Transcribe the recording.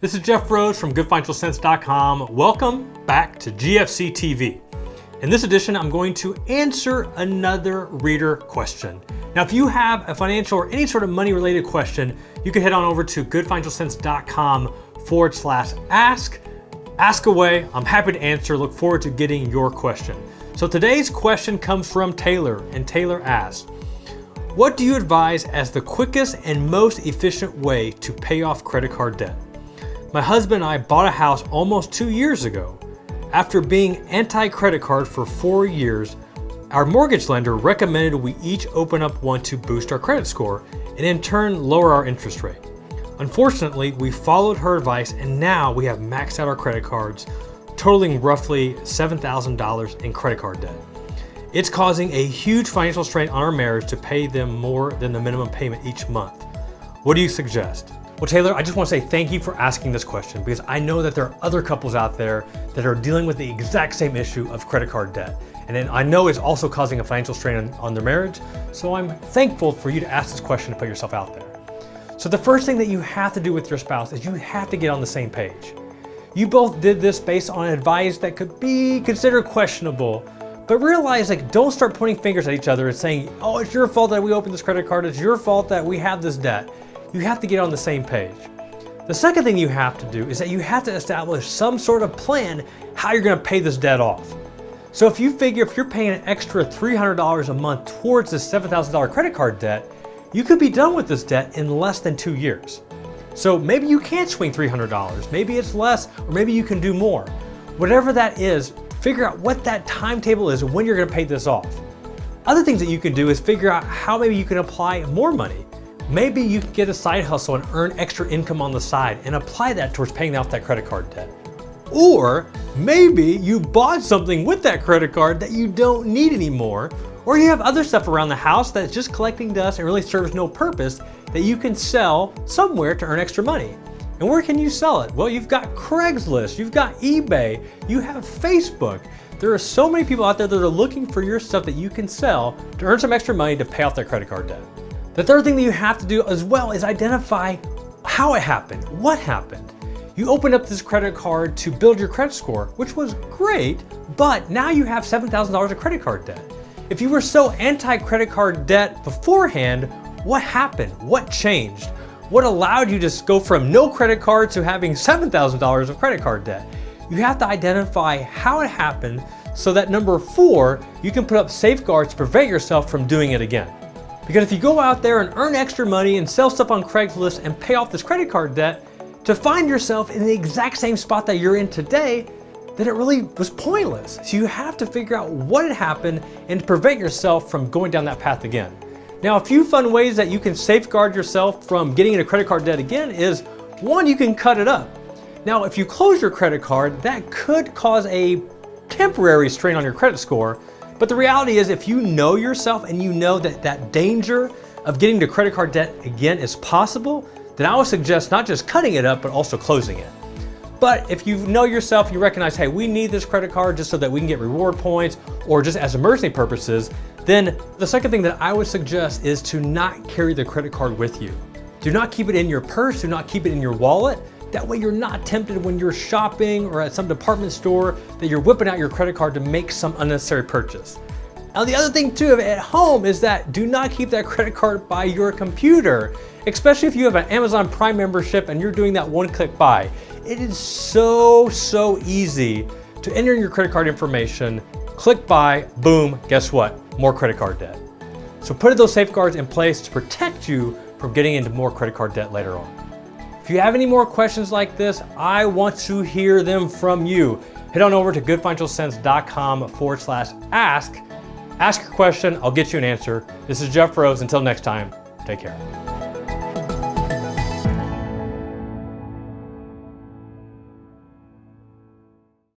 This is Jeff Rose from GoodFinancialCents.com. Welcome back to GFC TV. In this edition, I'm going to answer another reader question. Now, if you have a financial or any sort of money-related question, you can head on over to GoodFinancialCents.com/ask. Ask away. I'm happy to answer. Look forward to getting your question. So today's question comes from Taylor, and Taylor asks, what do you advise as the quickest and most efficient way to pay off credit card debt? My husband and I bought a house almost 2 years ago. After being anti-credit card for 4 years, our mortgage lender recommended we each open up one to boost our credit score and in turn lower our interest rate. Unfortunately, we followed her advice and now we have maxed out our credit cards, totaling roughly $7,000 in credit card debt. It's causing a huge financial strain on our marriage to pay them more than the minimum payment each month. What do you suggest? Well, Taylor, I just want to say thank you for asking this question because I know that there are other couples out there that are dealing with the exact same issue of credit card debt. And then I know it's also causing a financial strain on their marriage. So I'm thankful for you to ask this question to put yourself out there. So the first thing that you have to do with your spouse is you have to get on the same page. You both did this based on advice that could be considered questionable, but realize, don't start pointing fingers at each other and saying, oh, it's your fault that we opened this credit card. It's your fault that we have this debt. You have to get on the same page. The second thing you have to do is that you have to establish some sort of plan how you're going to pay this debt off. So if you figure if you're paying an extra $300 a month towards this $7,000 credit card debt, you could be done with this debt in less than 2 years. So maybe you can't swing $300, maybe it's less, or maybe you can do more. Whatever that is, figure out what that timetable is and when you're going to pay this off. Other things that you can do is figure out how maybe you can apply more money. Maybe you can get a side hustle and earn extra income on the side and apply that towards paying off that credit card debt. Or maybe you bought something with that credit card that you don't need anymore, or you have other stuff around the house that's just collecting dust and really serves no purpose that you can sell somewhere to earn extra money. And where can you sell it? Well, you've got Craigslist, you've got eBay, you have Facebook. There are so many people out there that are looking for your stuff that you can sell to earn some extra money to pay off their credit card debt. The third thing that you have to do as well is identify how it happened, what happened. You opened up this credit card to build your credit score, which was great, but now you have $7,000 of credit card debt. If you were so anti-credit card debt beforehand, what happened? What changed? What allowed you to go from no credit card to having $7,000 of credit card debt? You have to identify how it happened so that number 4, you can put up safeguards to prevent yourself from doing it again. Because if you go out there and earn extra money and sell stuff on Craigslist and pay off this credit card debt, to find yourself in the exact same spot that you're in today, then it really was pointless. So you have to figure out what had happened and to prevent yourself from going down that path again. Now, a few fun ways that you can safeguard yourself from getting into credit card debt again is, 1, you can cut it up. Now, if you close your credit card, that could cause a temporary strain on your credit score. But the reality is, if you know yourself and you know that that danger of getting to credit card debt again is possible, then I would suggest not just cutting it up, but also closing it. But if you know yourself, you recognize, hey, we need this credit card just so that we can get reward points or just as emergency purposes, then the second thing that I would suggest is to not carry the credit card with you. Do not keep it in your purse, do not keep it in your wallet. That way you're not tempted when you're shopping or at some department store that you're whipping out your credit card to make some unnecessary purchase. Now, the other thing too at home is that do not keep that credit card by your computer, especially if you have an Amazon Prime membership and you're doing that one-click buy. It is so easy to enter in your credit card information, click buy, boom, guess what? More credit card debt. So put those safeguards in place to protect you from getting into more credit card debt later on. If you have any more questions like this, I want to hear them from you. Head on over to GoodFinancialCents.com/ask. Ask your question, I'll get you an answer. This is Jeff Rose. Until next time, take care.